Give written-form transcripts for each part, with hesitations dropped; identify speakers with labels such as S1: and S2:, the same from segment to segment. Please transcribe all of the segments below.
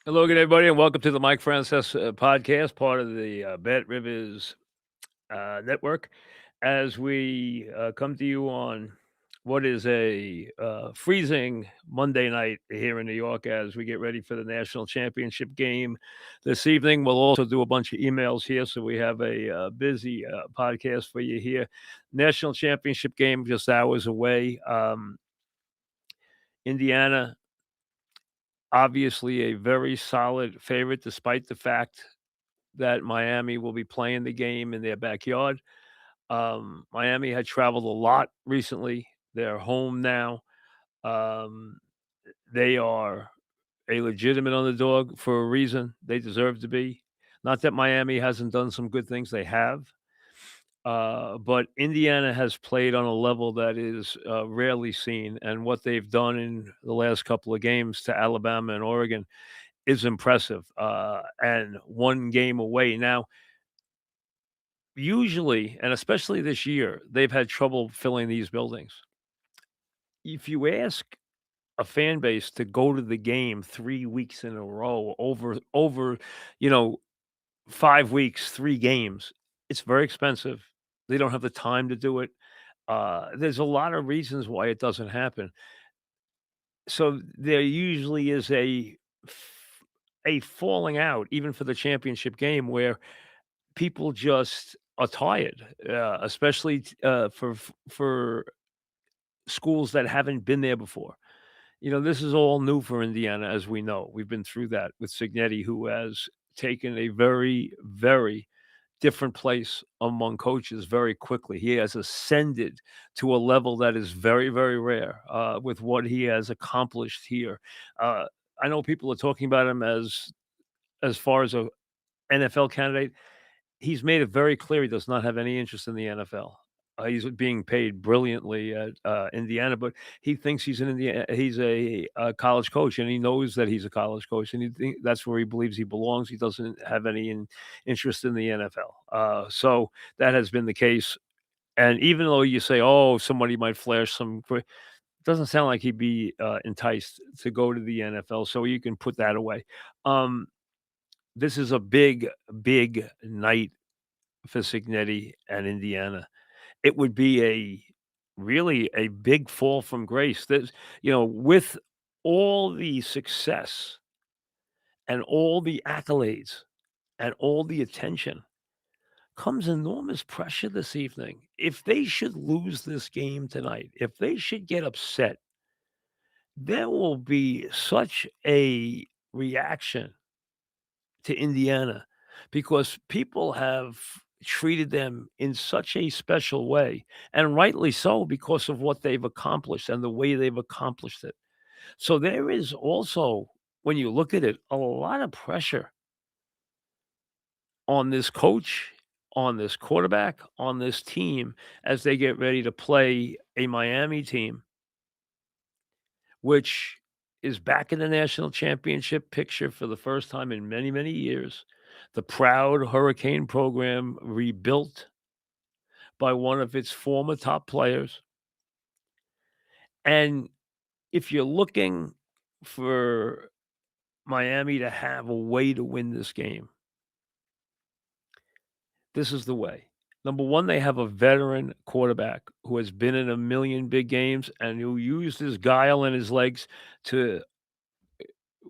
S1: Hello again, everybody, and welcome to the Mike Francesa podcast, part of the Bet Rivers network. As we come to you on what is a freezing Monday night here in New York, as we get ready for the national championship game this evening. We'll also do a bunch of emails here, so we have a busy podcast for you here. National championship game just hours away. Indiana, obviously, a very solid favorite, despite the fact that Miami will be playing the game in their backyard. Miami had traveled a lot recently. They're home now. Um, they are a legitimate underdog for a reason. They deserve to be. Not that Miami hasn't done some good things, they have. But Indiana has played on a level that is rarely seen. And what they've done in the last couple of games to Alabama and Oregon is impressive, and one game away. Now, usually, and especially this year, they've had trouble filling these buildings. If you ask a fan base to go to the game 3 weeks in a row over, you know, 5 weeks, 3 games, it's very expensive. They don't have the time to do it. There's a lot of reasons why it doesn't happen. So there usually is a falling out even for the championship game where people just are tired, especially for schools that haven't been there before. This is all new for Indiana, as we know. We've been through that with Signetti, who has taken a very, very different place among coaches very quickly. He has ascended to a level that is very, very rare with what he has accomplished here. Uh, I know people are talking about him as far as a NFL candidate. He's made it very clear he does not have any interest in the NFL. He's being paid brilliantly at Indiana, but he thinks he's in Indiana. He's a college coach, and he knows that he's a college coach, and that's where he believes he belongs. He doesn't have any interest in the NFL. So that has been the case. And even though you say, "Oh, somebody might flash some," it doesn't sound like he'd be enticed to go to the NFL. So you can put that away. Um, this is a big, big night for Signetti and Indiana. It would be really a big fall from grace. With all the success and all the accolades and all the attention comes enormous pressure this evening. If they should lose this game tonight, if they should get upset, there will be such a reaction to Indiana because people have treated them in such a special way, and rightly so because of what they've accomplished and the way they've accomplished it. So there is also, when you look at it, a lot of pressure on this coach, on this quarterback, on this team as they get ready to play a Miami team, which is back in the national championship picture for the first time in many, many years. The proud Hurricane program rebuilt by one of its former top players. And if you're looking for Miami to have a way to win this game, this is the way. Number one, they have a veteran quarterback who has been in a million big games and who used his guile and his legs to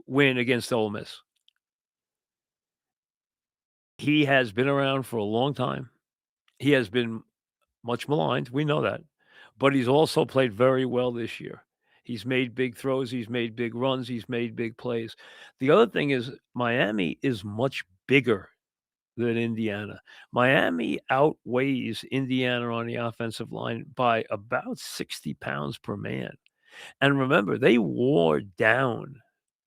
S1: win against Ole Miss. He has been around for a long time. He has been much maligned, we know that, but he's also played very well this year. He's made big throws, he's made big runs, he's made big plays. The other thing is Miami is much bigger than Indiana. Miami outweighs Indiana on the offensive line by about 60 pounds per man. And remember, they wore down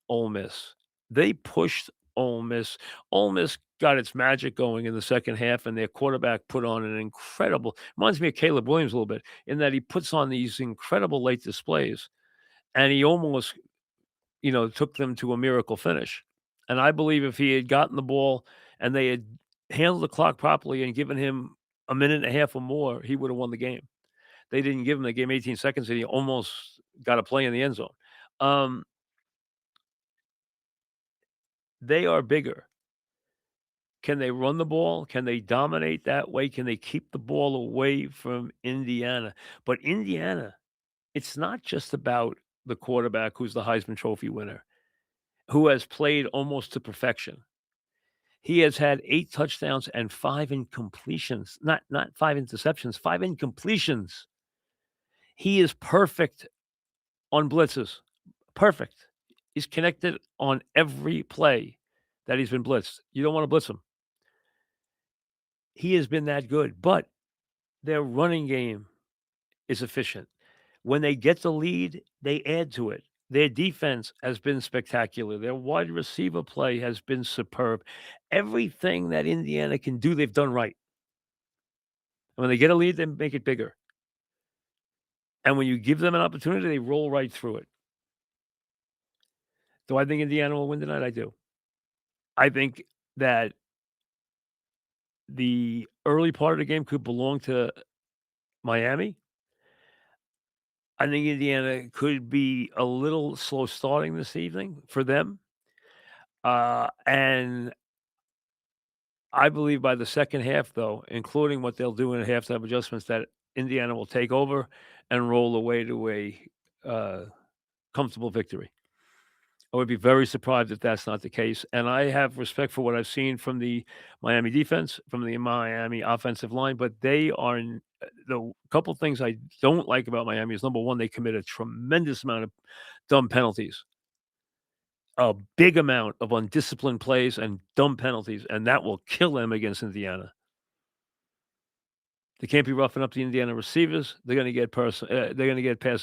S1: Ole Miss. They pushed Ole Miss. Ole Miss got its magic going in the second half, and their quarterback put on an incredible reminds me of Caleb Williams a little bit in that he puts on these incredible late displays, and he almost, took them to a miracle finish. And I believe if he had gotten the ball and they had handled the clock properly and given him a minute and a half or more, he would have won the game. They didn't give him the game 18 seconds, and he almost got a play in the end zone. Um, They are bigger. Can they run the ball? Can they dominate that way? Can they keep the ball away from Indiana? But Indiana, it's not just about the quarterback who's the Heisman Trophy winner, who has played almost to perfection. He has had 8 touchdowns and 5 incompletions, not 5 interceptions, 5 incompletions. He is perfect on blitzes, perfect. He's connected on every play that he's been blitzed. You don't wanna blitz him. He has been that good, but their running game is efficient. When they get the lead, they add to it. Their defense has been spectacular. Their wide receiver play has been superb. Everything that Indiana can do, they've done right. When they get a lead, they make it bigger. And when you give them an opportunity, they roll right through it. Do I think Indiana will win tonight? I do. I think that the early part of the game could belong to Miami. I think Indiana could be a little slow starting this evening for them. And I believe by the second half, though, including what they'll do in halftime adjustments, that Indiana will take over and roll away to a uh, comfortable victory. I would be very surprised if that's not the case. And I have respect for what I've seen from the Miami defense, from the Miami offensive line, but they are the couple things I don't like about Miami is number one, they commit a tremendous amount of dumb penalties, a big amount of undisciplined plays and dumb penalties, and that will kill them against Indiana. They can't be roughing up the Indiana receivers. They're gonna get pass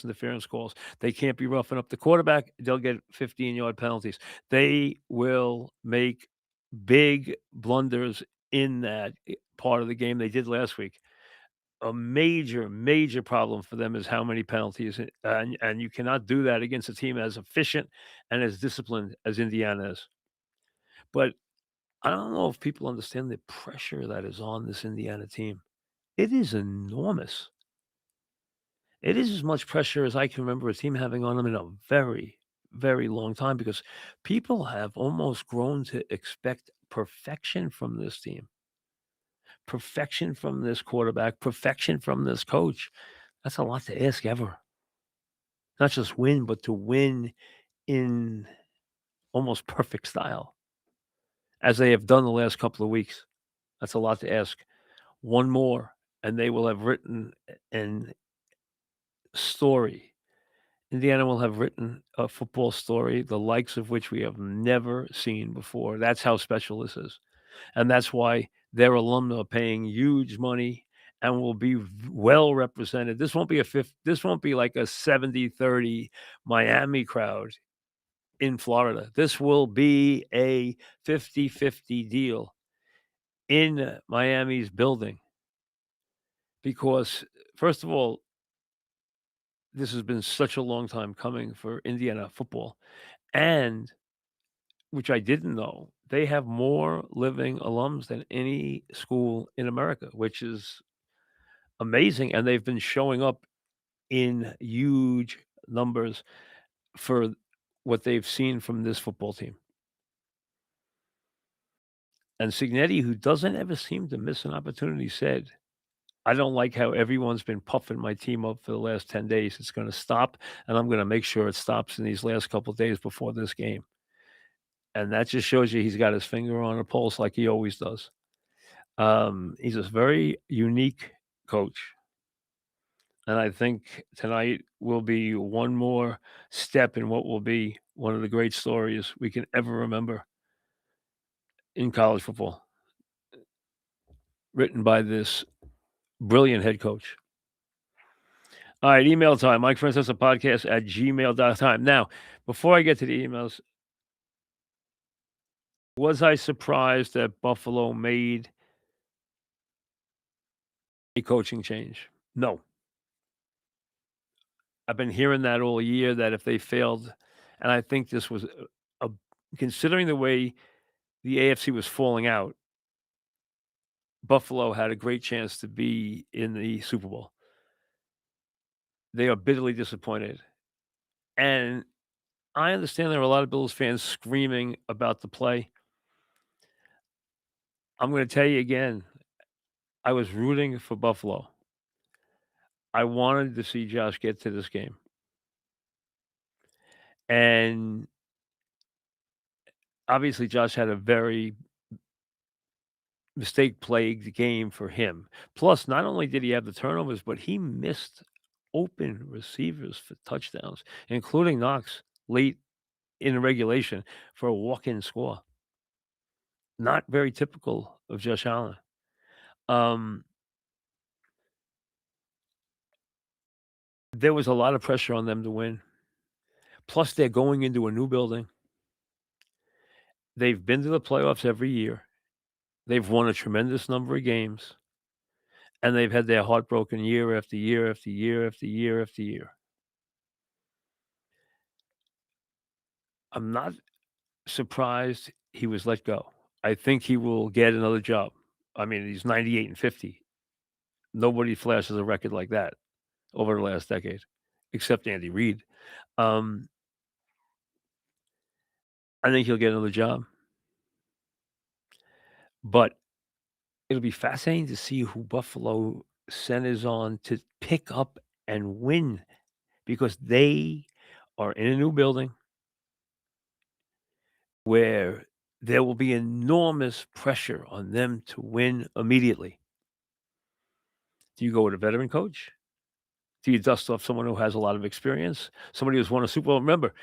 S1: interference calls. They can't be roughing up the quarterback. They'll get 15-yard penalties. They will make big blunders in that part of the game they did last week. A major, major problem for them is how many penalties, and you cannot do that against a team as efficient and as disciplined as Indiana is. But I don't know if people understand the pressure that is on this Indiana team. It is enormous. It is as much pressure as I can remember a team having on them in a very, very long time because people have almost grown to expect perfection from this team, perfection from this quarterback, perfection from this coach. That's a lot to ask ever. Not just win, but to win in almost perfect style, as they have done the last couple of weeks. That's a lot to ask. One more, and they will have written an story. Indiana will have written a football story, the likes of which we have never seen before. That's how special this is. And that's why their alumni are paying huge money and will be well represented. This won't be like a 70-30 Miami crowd in Florida. This will be a 50-50 deal in Miami's building because first of all, this has been such a long time coming for Indiana football. And which I didn't know, they have more living alums than any school in America, which is amazing, and they've been showing up in huge numbers for what they've seen from this football team. And Signetti, who doesn't ever seem to miss an opportunity, said, "I don't like how everyone's been puffing my team up for the last 10 days. It's gonna stop, and I'm gonna make sure it stops in these last couple of days before this game." And that just shows you he's got his finger on a pulse like he always does. He's a very unique coach, and I think tonight will be one more step in what will be one of the great stories we can ever remember in college football, written by this brilliant head coach. All right, email time, Mike Francesa podcast at gmail.com. Now, before I get to the emails, was I surprised that Buffalo made a coaching change? No. I've been hearing that all year that if they failed, and I think this was a considering the way the AFC was falling out, Buffalo had a great chance to be in the Super Bowl. They are bitterly disappointed. And I understand there are a lot of Bills fans screaming about the play. I'm gonna tell you again, I was rooting for Buffalo. I wanted to see Josh get to this game, and obviously, Josh had a very mistake-plagued game for him. Plus, not only did he have the turnovers, but he missed open receivers for touchdowns, including Knox late in the regulation for a walk-in score. Not very typical of Josh Allen. Um, there was a lot of pressure on them to win. Plus, they're going into a new building. They've been to the playoffs every year. They've won a tremendous number of games, and they've had their heart broken year after year after year after year after year. I'm not surprised he was let go. I think he will get another job. I mean, he's 98 and 50. Nobody flashes a record like that over the last decade, except Andy Reid. Um, I think he'll get another job, but it'll be fascinating to see who Buffalo centers on to pick up and win because they are in a new building where there will be enormous pressure on them to win immediately. Do you go with a veteran coach? Do you dust off someone who has a lot of experience? Somebody who's won a Super Bowl? Remember,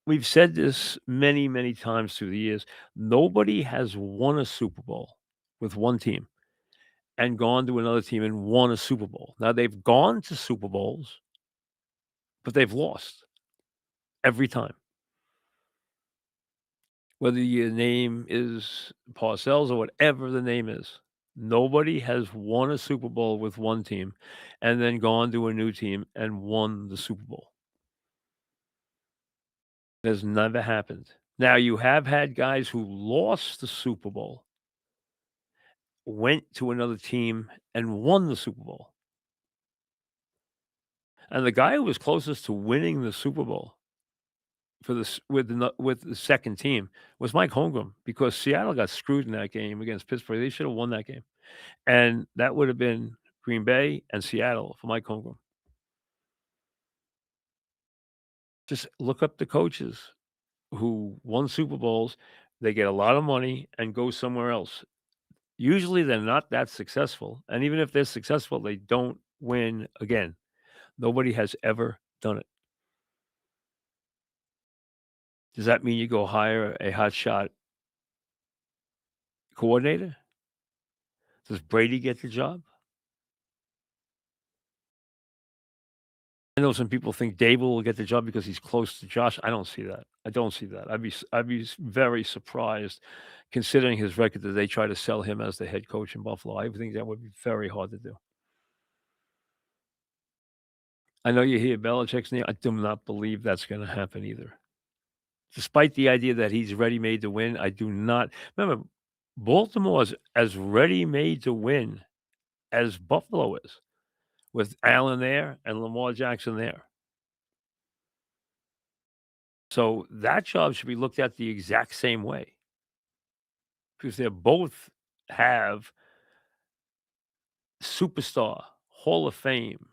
S1: we've said this many, many times through the years. Nobody has won a Super Bowl with one team and gone to another team and won a Super Bowl. Now they've gone to Super Bowls, but they've lost every time. Whether your name is Parcells or whatever the name is, nobody has won a Super Bowl with one team and then gone to a new team and won the Super Bowl. It has never happened. Now you have had guys who lost the Super Bowl, went to another team and won the Super Bowl. And the guy who was closest to winning the Super Bowl for this with the second team was Mike Holmgren because Seattle got screwed in that game against Pittsburgh. They should have won that game. And that would have been Green Bay and Seattle for Mike Holmgren. Just look up the coaches who won Super Bowls. They get a lot of money and go somewhere else. Usually they're not that successful. And even if they're successful, they don't win again. Nobody has ever done it. Does that mean you go hire a hotshot coordinator? Does Brady get the job? I know some people think Dable will get the job because he's close to Josh. I don't see that. I don't see that. I'd be very surprised considering his record that they try to sell him as the head coach in Buffalo. I think that would be very hard to do. I know you hear Belichick's name. I do not believe that's going to happen either. Despite the idea that he's ready-made to win, I do not remember, Baltimore's as ready-made to win as Buffalo is, with Allen there and Lamar Jackson there. So that job should be looked at the exact same way because they both have superstar, Hall of Fame,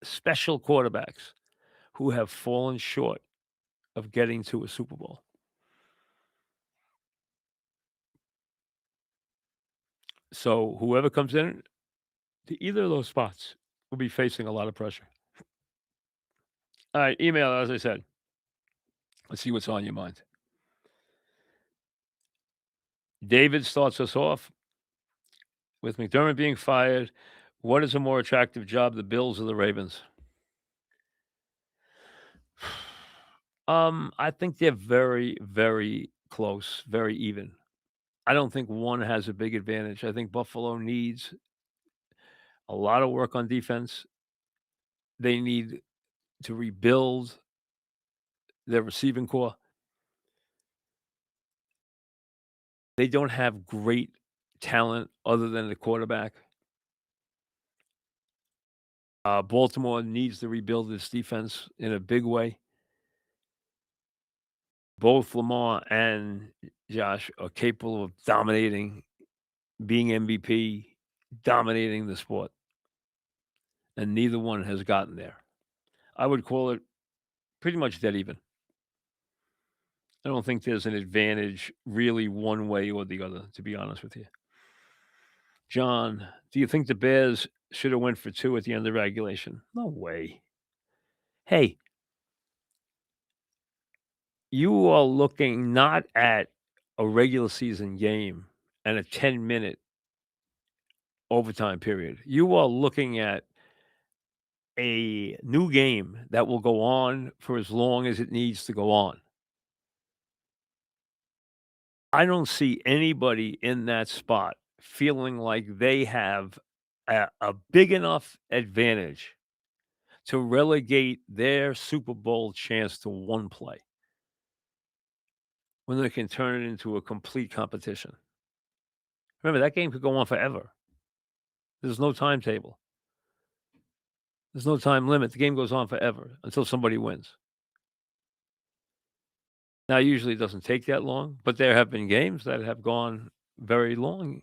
S1: special quarterbacks who have fallen short of getting to a Super Bowl. So whoever comes in to either of those spots will be facing a lot of pressure. All right, email, as I said. Let's see what's on your mind. David starts us off with McDermott being fired. What is a more attractive job, the Bills or the Ravens? I think they're very, very close, very even. I don't think one has a big advantage. I think Buffalo needs a lot of work on defense. They need to rebuild their receiving core. They don't have great talent other than the quarterback. Baltimore needs to rebuild its defense in a big way. Both Lamar and Josh are capable of dominating, being MVP, dominating the sport, and neither one has gotten there. I would call it pretty much dead even. I don't think there's an advantage really one way or the other, to be honest with you. John, do you think the Bears should have went for 2 at the end of regulation? No way. Hey, you are looking not at a regular season game and a 10-minute overtime period. You are looking at a new game that will go on for as long as it needs to go on. I don't see anybody in that spot feeling like they have a big enough advantage to relegate their Super Bowl chance to one play when they can turn it into a complete competition. Remember, that game could go on forever. There's no timetable. There's no time limit. The game goes on forever until somebody wins. Now, usually it doesn't take that long, but there have been games that have gone very long,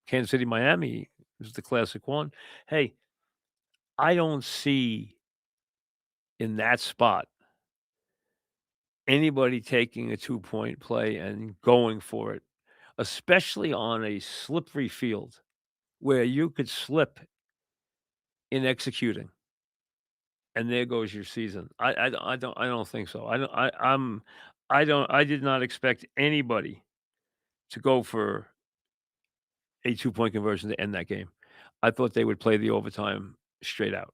S1: Kansas City, Miami is the classic one. Hey, I don't see in that spot anybody taking a two-point play and going for it, especially on a slippery field where you could slip in executing, and there goes your season. I don't think so. I did not expect anybody to go for a two-point conversion to end that game. I thought they would play the overtime straight out.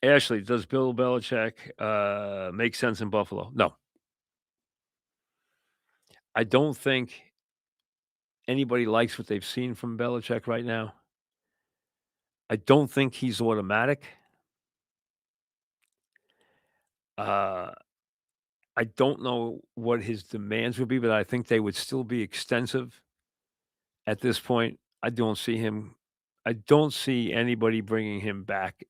S1: Ashley, does Bill Belichick, make sense in Buffalo? No. I don't think anybody likes what they've seen from Belichick right now. I don't think he's automatic. Uh, I don't know what his demands would be, but I think they would still be extensive at this point. I don't see anybody bringing him back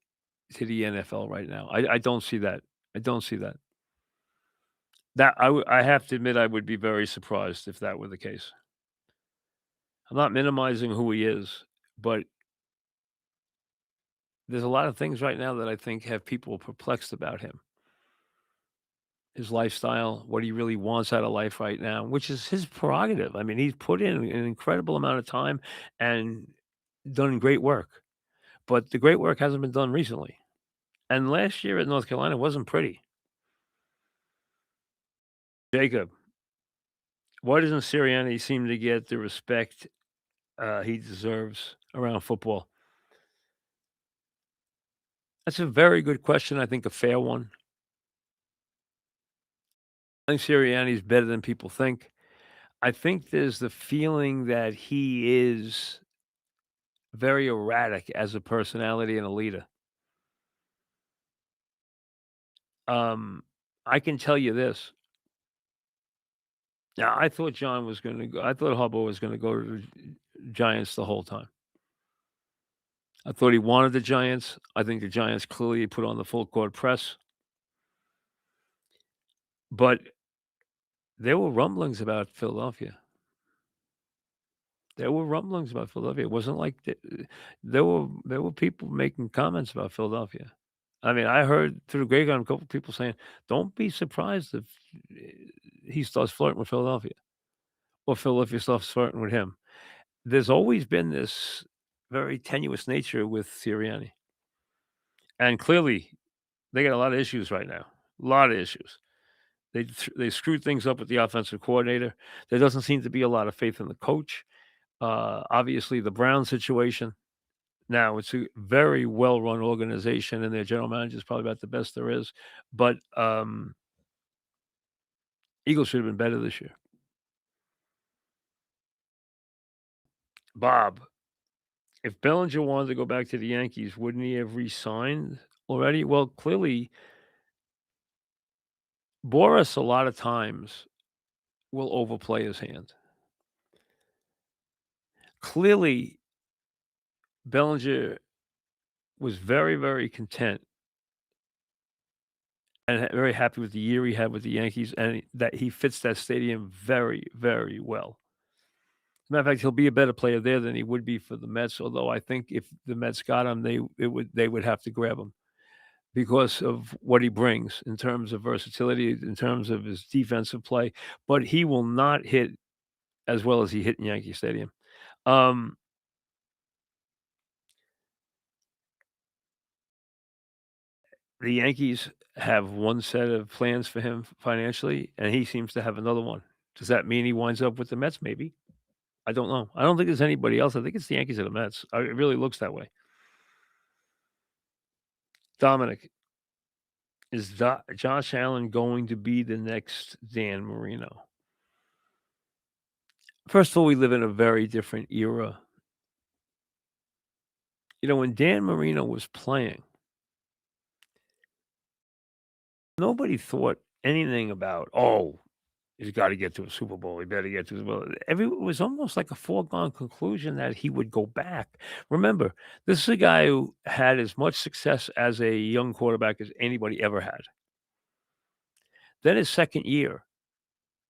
S1: to the NFL right now. I don't see that. I don't see that. I have to admit I would be very surprised if that were the case. I'm not minimizing who he is, but there's a lot of things right now that I think have people perplexed about him. His lifestyle, what he really wants out of life right now, which is his prerogative. I mean, he's put in an incredible amount of time and done great work, but the great work hasn't been done recently. And last year at North Carolina wasn't pretty. Jacob, why doesn't Sirianni seem to get the respect he deserves around football? That's a very good question. I think a fair one. I think Sirianni's better than people think. I think there's the feeling that he is very erratic as a personality and a leader. I can tell you this. Now, I thought John was gonna go I thought Harbaugh was gonna go to the Giants the whole time. I thought he wanted the Giants. I think the Giants clearly put on the full court press. But there were rumblings about Philadelphia. There were rumblings about Philadelphia. It wasn't like there were people making comments about Philadelphia. I mean, I heard through the grapevine a couple people saying, "Don't be surprised if he starts flirting with Philadelphia or Philadelphia starts flirting with him." There's always been this very tenuous nature with Sirianni, and clearly they got a lot of issues right now. A lot of issues. They screwed things up with the offensive coordinator. There doesn't seem to be a lot of faith in the coach. Obviously, the Brown situation. Now it's a very well-run organization, and their general manager is probably about the best there is. But Eagles should have been better this year. Bob, if Bellinger wanted to go back to the Yankees, wouldn't he have re-signed already? Well, clearly, Boris a lot of times will overplay his hand. Clearly, Bellinger was very, very content and very happy with the year he had with the Yankees, and that he fits that stadium very, very well. As a matter of fact, he'll be a better player there than he would be for the Mets, although I think if the Mets got him, they would have to grab him because of what he brings in terms of versatility, in terms of his defensive play, but he will not hit as well as he hit in Yankee Stadium. Um, the Yankees have one set of plans for him financially, and he seems to have another one. Does that mean he winds up with the Mets? Maybe. I don't know. I don't think there's anybody else. I think it's the Yankees or the Mets. It really looks that way. Dominic, is Josh Allen going to be the next Dan Marino? First of all, we live in a very different era. When Dan Marino was playing, nobody thought anything about, "Oh, he's gotta get to a Super Bowl. He better get to the Bowl." It was almost like a foregone conclusion that he would go back. Remember, this is a guy who had as much success as a young quarterback as anybody ever had. Then his 2nd year,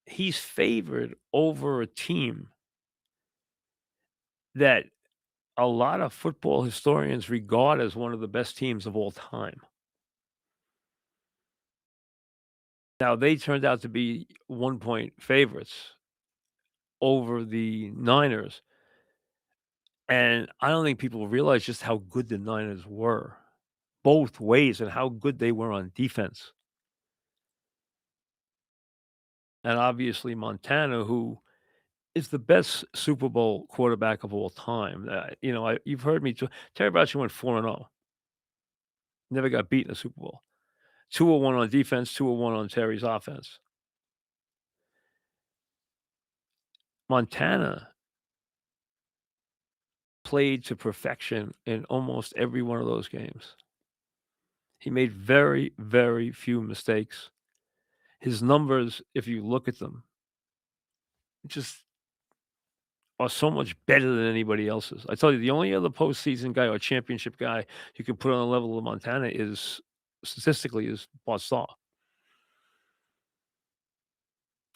S1: he's favored over a team that a lot of football historians regard as one of the best teams of all time. Now, they turned out to be 1-point favorites over the Niners, and I don't think people realize just how good the Niners were, both ways, and how good they were on defense. And obviously Montana, who is the best Super Bowl quarterback of all time. You've heard me Terry Bradshaw went 4-0, never got beat in a Super Bowl. 2-1 on defense, 2-1 on Terry's offense. Montana played to perfection in almost every one of those games. He made very, very few mistakes. His numbers, if you look at them, just are so much better than anybody else's. I tell you, the only other postseason guy or championship guy you can put on the level of Montana is statistically is Bart Starr,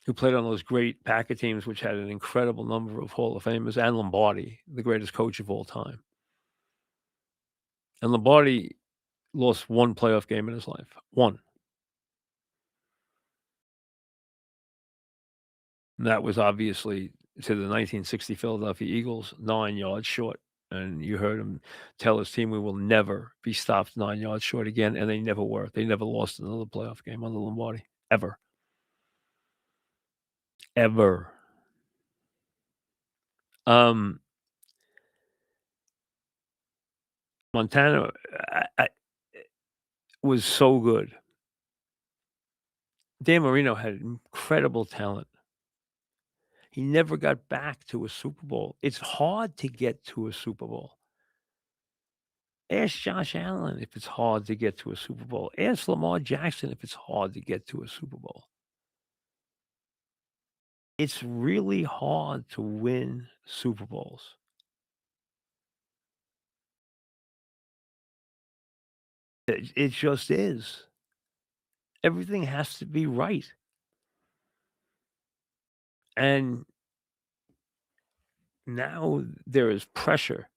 S1: who played on those great Packer teams, which had an incredible number of Hall of Famers, and Lombardi, the greatest coach of all time. And Lombardi lost one playoff game in his life. One. And that was obviously to the 1960 Philadelphia Eagles, 9 yards short. And you heard him tell his team, "We will never be stopped 9 yards short again," and they never were. They never lost another playoff game under Lombardi, ever, ever. Um, Montana was so good. Dan Marino had incredible talent. He never got back to a Super Bowl. It's hard to get to a Super Bowl. Ask Josh Allen if it's hard to get to a Super Bowl. Ask Lamar Jackson if it's hard to get to a Super Bowl. It's really hard to win Super Bowls. It just is. Everything has to be right. And now there is pressure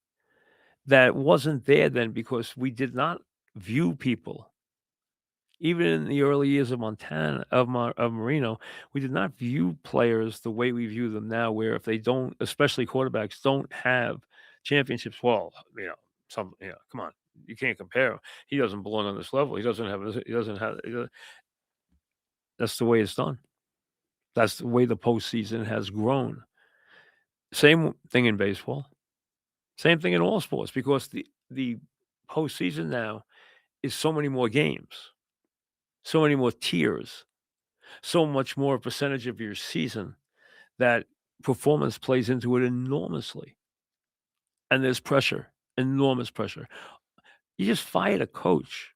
S1: that wasn't there then because we did not view people. Even in the early years of Marino, we did not view players the way we view them now, where if they don't, especially quarterbacks, don't have championships, well, come on, you can't compare him. He doesn't belong on this level. He doesn't have. That's the way it's done. That's the way the postseason has grown. Same thing in baseball. Same thing in all sports because the postseason now is so many more games, so many more tiers, so much more percentage of your season that performance plays into it enormously. And there's pressure, enormous pressure. You just fired a coach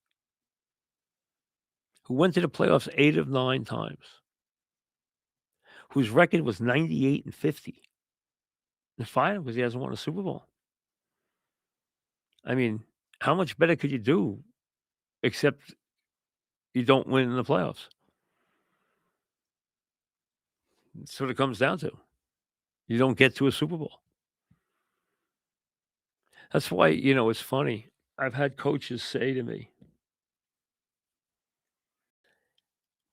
S1: who went to the playoffs 8 of 9 times, whose record was 98-50. And fired him because he hasn't won a Super Bowl. I mean, how much better could you do except you don't win in the playoffs? That's what it comes down to. You don't get to a Super Bowl. That's why, it's funny. I've had coaches say to me,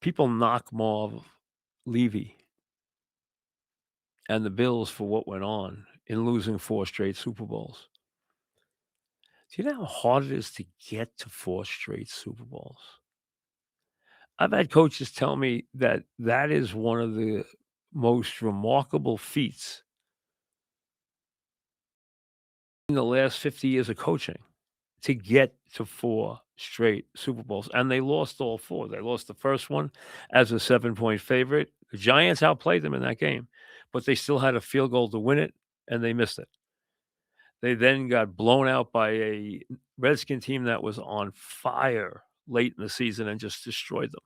S1: people knock Marv Levy and the Bills for what went on in losing 4 straight Super Bowls. Do you know how hard it is to get to 4 straight Super Bowls? I've had coaches tell me that that is one of the most remarkable feats in the last 50 years of coaching to get to 4 straight Super Bowls, and they lost all 4. They lost the first one as a 7-point favorite. The Giants outplayed them in that game, but they still had a field goal to win it, and they missed it. They then got blown out by a Redskin team that was on fire late in the season and just destroyed them.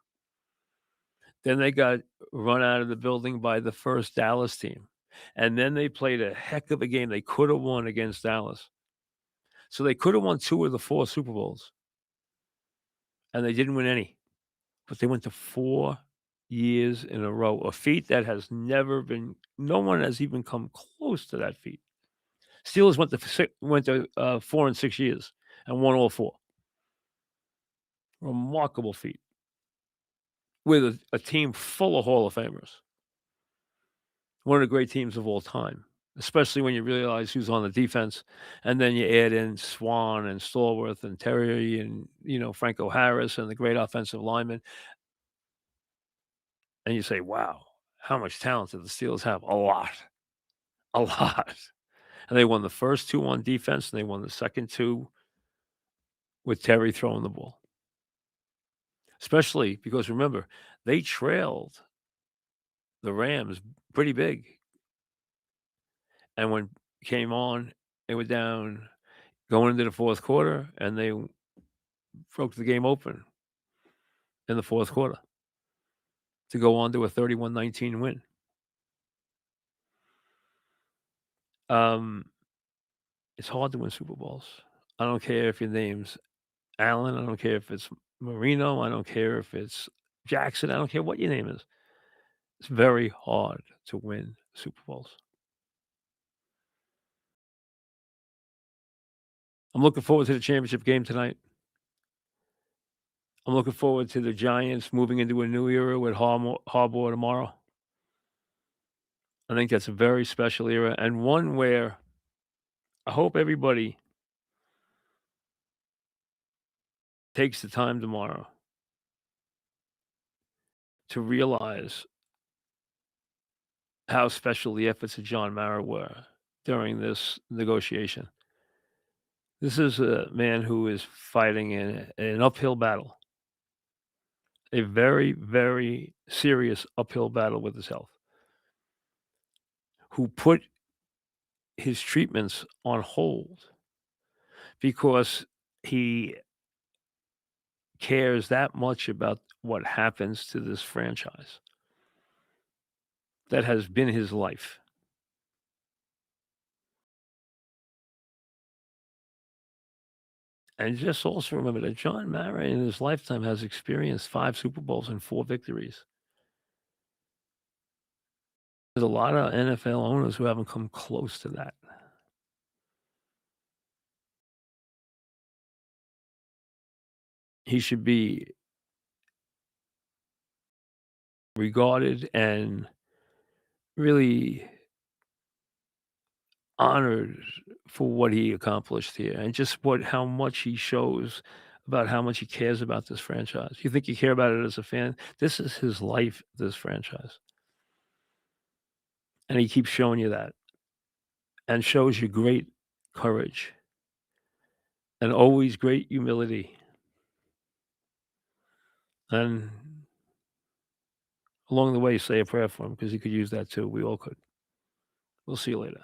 S1: Then they got run out of the building by the first Dallas team, and then they played a heck of a game. They coulda won against Dallas. So they coulda won 2 of the 4 Super Bowls, and they didn't win any, but they went to 4 years in a row, a feat that has never been no one has even come close to that feat. Steelers went to 4 and 6 years and won all 4. Remarkable feat with a team full of Hall of Famers. One of the great teams of all time, especially when you realize who's on the defense, and then you add in Swan and Stallworth and Terry and, Franco Harris and the great offensive linemen, and you say, "Wow, how much talent did the Steelers have?" A lot. A lot. And they won the first 2 on defense, and they won the second 2 with Terry throwing the ball. Especially because remember, they trailed the Rams pretty big, and when came on, they were down going into the 4th quarter, and they broke the game open in the 4th quarter to go on to a 31-19 win. Um, it's hard to win Super Bowls. I don't care if your name's Allen, I don't care if it's Marino, I don't care if it's Jackson, I don't care what your name is. It's very hard to win Super Bowls. I'm looking forward to the championship game tonight. I'm looking forward to the Giants moving into a new era with Harbaugh tomorrow. I think that's a very special era and one where I hope everybody takes the time tomorrow to realize how special the efforts of John Mara were during this negotiation. This is a man who is fighting in an uphill battle, a very, very serious uphill battle with his health, who put his treatments on hold because he cares that much about what happens to this franchise that has been his life. And just also remember that John Mara in his lifetime has experienced 5 Super Bowls and 4 victories. There's a lot of NFL owners who haven't come close to that. He should be regarded and really honored for what he accomplished here and just how much he shows about how much he cares about this franchise. You think you care about it as a fan? This is his life, this franchise. And he keeps showing you that and shows you great courage and always great humility. And along the way, say a prayer for him because he could use that too. We all could. We'll see you later.